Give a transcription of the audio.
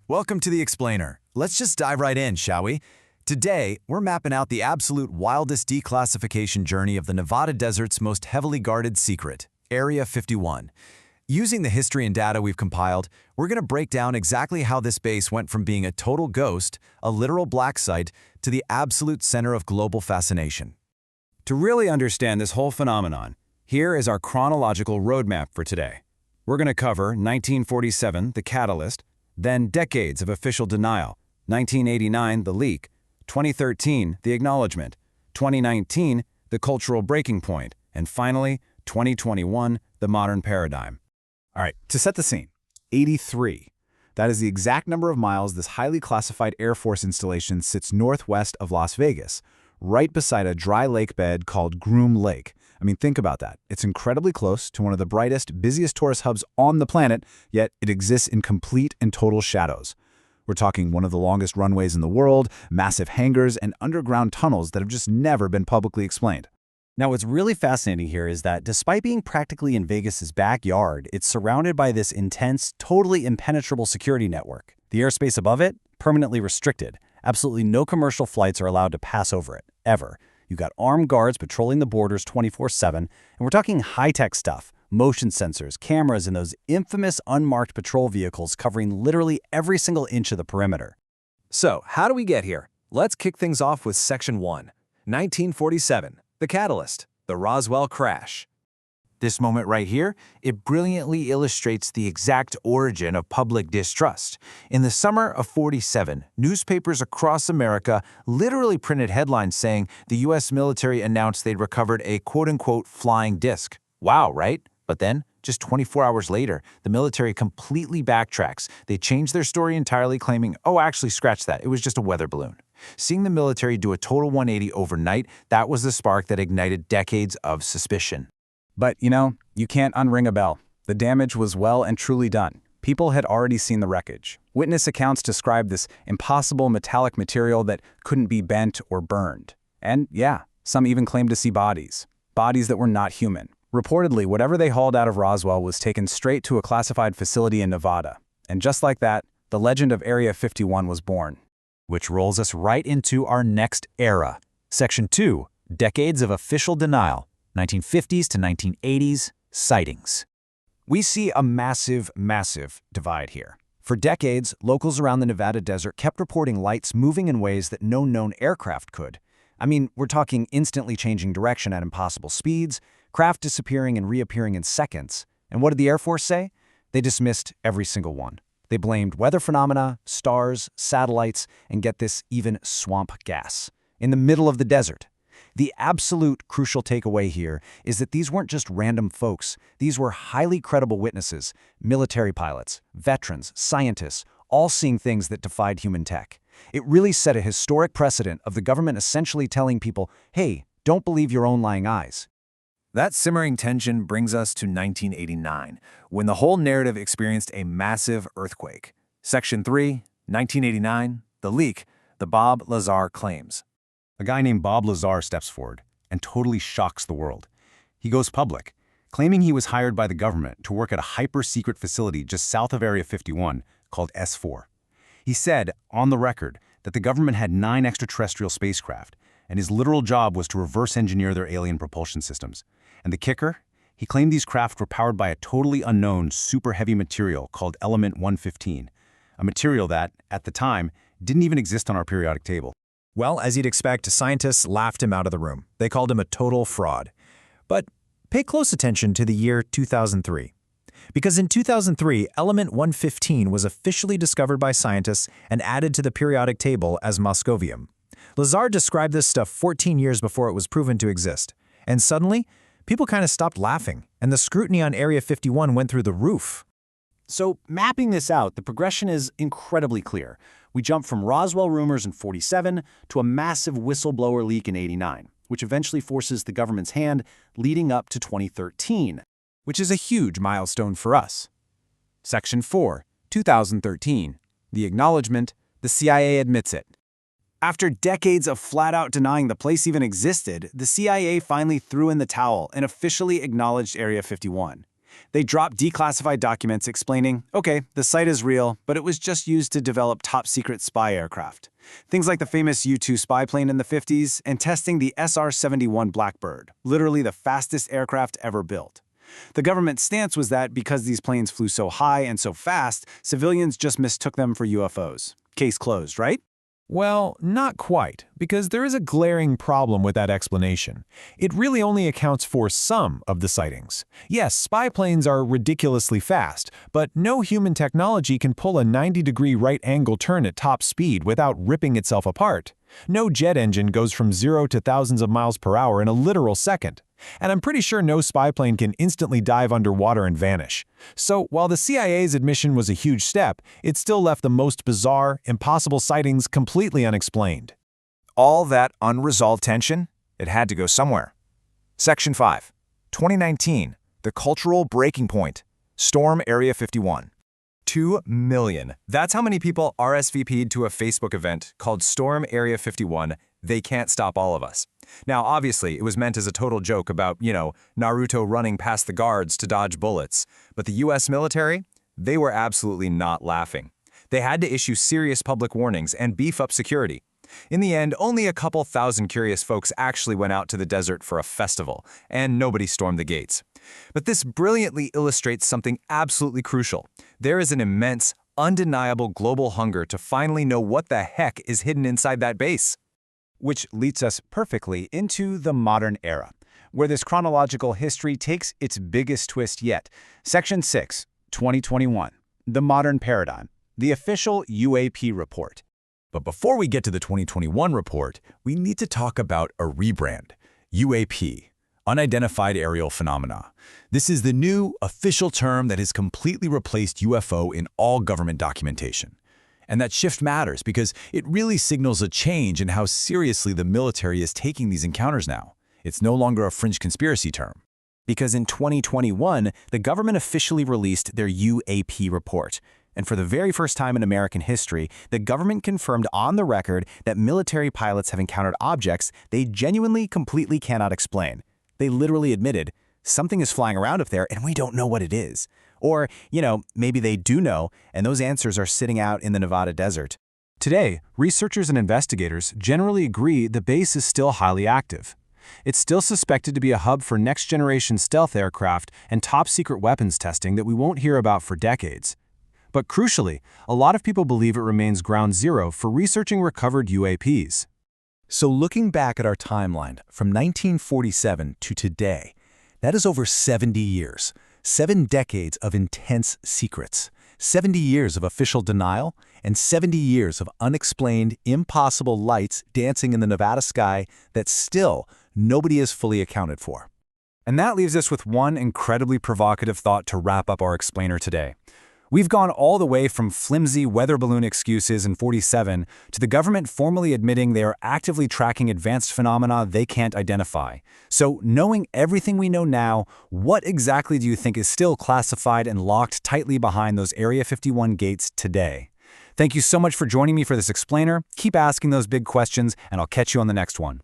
Welcome to The Explainer. Let's just dive right in, shall we? Today, we're mapping out the absolute wildest declassification journey of the Nevada desert's most heavily guarded secret, Area 51. Using the history and data we've compiled, we're going to break down exactly how this base went from being a total ghost, a literal black site, to the absolute center of global fascination. To really understand this whole phenomenon, here is our chronological roadmap for today. We're going to cover 1947, the catalyst, then decades of official denial, 1989, the leak, 2013, the acknowledgement, 2019, the cultural breaking point, and finally, 2021, the modern paradigm. All right, to set the scene, 83. That is the exact number of miles this highly classified Air Force installation sits northwest of Las Vegas, right beside a dry lake bed called Groom Lake. I mean, think about that. It's incredibly close to one of the brightest, busiest tourist hubs on the planet, yet it exists in complete and total shadows. We're talking one of the longest runways in the world, massive hangars, and underground tunnels that have just never been publicly explained. Now, what's really fascinating here is that despite being practically in Vegas's backyard, it's surrounded by this intense, totally impenetrable security network. The airspace above it, permanently restricted. Absolutely no commercial flights are allowed to pass over it, ever. You've got armed guards patrolling the borders 24/7, and we're talking high-tech stuff, motion sensors, cameras, and those infamous unmarked patrol vehicles covering literally every single inch of the perimeter. So, how do we get here? Let's kick things off with Section 1, 1947, the catalyst, the Roswell crash. This moment right here, it brilliantly illustrates the exact origin of public distrust. In the summer of '47, newspapers across America literally printed headlines saying the U.S. military announced they'd recovered a quote-unquote flying disc. Wow, right? But then, just 24 hours later, the military completely backtracks. They changed their story entirely, claiming, oh, actually, scratch that, it was just a weather balloon. Seeing the military do a total 180 overnight, that was the spark that ignited decades of suspicion. But, you can't unring a bell. The damage was well and truly done. People had already seen the wreckage. Witness accounts described this impossible metallic material that couldn't be bent or burned. And yeah, some even claimed to see bodies that were not human. Reportedly, whatever they hauled out of Roswell was taken straight to a classified facility in Nevada. And just like that, the legend of Area 51 was born. Which rolls us right into our next era. Section 2, decades of official denial. 1950s to 1980s, sightings. We see a massive divide here. For decades, locals around the Nevada desert kept reporting lights moving in ways that no known aircraft could. I mean, we're talking instantly changing direction at impossible speeds, craft disappearing and reappearing in seconds. And what did the Air Force say? They dismissed every single one. They blamed weather phenomena, stars, satellites, and get this, even swamp gas. In the middle of the desert. The absolute crucial takeaway here is that these weren't just random folks. These were highly credible witnesses, military pilots, veterans, scientists, all seeing things that defied human tech. It really set a historic precedent of the government essentially telling people, hey, don't believe your own lying eyes. That simmering tension brings us to 1989, when the whole narrative experienced a massive earthquake. Section 3, 1989, the leak, the Bob Lazar claims. A guy named Bob Lazar steps forward and totally shocks the world. He goes public, claiming he was hired by the government to work at a hyper-secret facility just south of Area 51 called S4. He said, on the record, that the government had 9 extraterrestrial spacecraft, and his literal job was to reverse engineer their alien propulsion systems. And the kicker? He claimed these craft were powered by a totally unknown, super heavy material called element 115, a material that, at the time, didn't even exist on our periodic table. Well, as you'd expect, scientists laughed him out of the room. They called him a total fraud. But pay close attention to the year 2003. Because in 2003, element 115 was officially discovered by scientists and added to the periodic table as moscovium. Lazar described this stuff 14 years before it was proven to exist. And suddenly, people kind of stopped laughing, and the scrutiny on Area 51 went through the roof. So, mapping this out, the progression is incredibly clear. We jump from Roswell rumors in '47 to a massive whistleblower leak in '89, which eventually forces the government's hand, leading up to 2013. Which is a huge milestone for us. Section 4, 2013. The acknowledgement, the CIA admits it. After decades of flat-out denying the place even existed, the CIA finally threw in the towel and officially acknowledged Area 51. They dropped declassified documents explaining, okay, the site is real, but it was just used to develop top-secret spy aircraft. Things like the famous U-2 spy plane in the 50s and testing the SR-71 Blackbird, literally the fastest aircraft ever built. The government's stance was that because these planes flew so high and so fast, civilians just mistook them for UFOs. Case closed, right? Well, not quite, because there is a glaring problem with that explanation. It really only accounts for some of the sightings. Yes, spy planes are ridiculously fast, but no human technology can pull a 90-degree right-angle turn at top speed without ripping itself apart. No jet engine goes from 0 to thousands of miles per hour in a literal second. And I'm pretty sure no spy plane can instantly dive underwater and vanish. So while the CIA's admission was a huge step, it still left the most bizarre, impossible sightings completely unexplained. All that unresolved tension, it had to go somewhere. Section 5, 2019, the cultural breaking point, Storm Area 51. 2 million. That's how many people RSVP'd to a Facebook event called Storm Area 51, They Can't Stop All of Us. Now, obviously, it was meant as a total joke about, Naruto running past the guards to dodge bullets. But the US military, they were absolutely not laughing. They had to issue serious public warnings and beef up security. In the end, only a couple thousand curious folks actually went out to the desert for a festival, and nobody stormed the gates. But this brilliantly illustrates something absolutely crucial. There is an immense, undeniable global hunger to finally know what the heck is hidden inside that base. Which leads us perfectly into the modern era, where this chronological history takes its biggest twist yet. Section 6, 2021, the modern paradigm, the official UAP report. But before we get to the 2021 report, we need to talk about a rebrand. UAP, Unidentified Aerial Phenomena. This is the new, official term that has completely replaced UFO in all government documentation. And that shift matters because it really signals a change in how seriously the military is taking these encounters now. It's no longer a fringe conspiracy term. Because in 2021, the government officially released their UAP report. And for the very first time in American history, the government confirmed on the record that military pilots have encountered objects they genuinely, completely cannot explain. They literally admitted, something is flying around up there and we don't know what it is. Or, maybe they do know, and those answers are sitting out in the Nevada desert. Today, researchers and investigators generally agree the base is still highly active. It's still suspected to be a hub for next-generation stealth aircraft and top-secret weapons testing that we won't hear about for decades. But crucially, a lot of people believe it remains ground zero for researching recovered UAPs. So looking back at our timeline from 1947 to today, that is over 70 years. 7 decades of intense secrets, 70 years of official denial, and 70 years of unexplained, impossible lights dancing in the Nevada sky that still nobody has fully accounted for. And that leaves us with one incredibly provocative thought to wrap up our explainer today. We've gone all the way from flimsy weather balloon excuses in 47 to the government formally admitting they are actively tracking advanced phenomena they can't identify. So, knowing everything we know now, what exactly do you think is still classified and locked tightly behind those Area 51 gates today? Thank you so much for joining me for this explainer. Keep asking those big questions, and I'll catch you on the next one.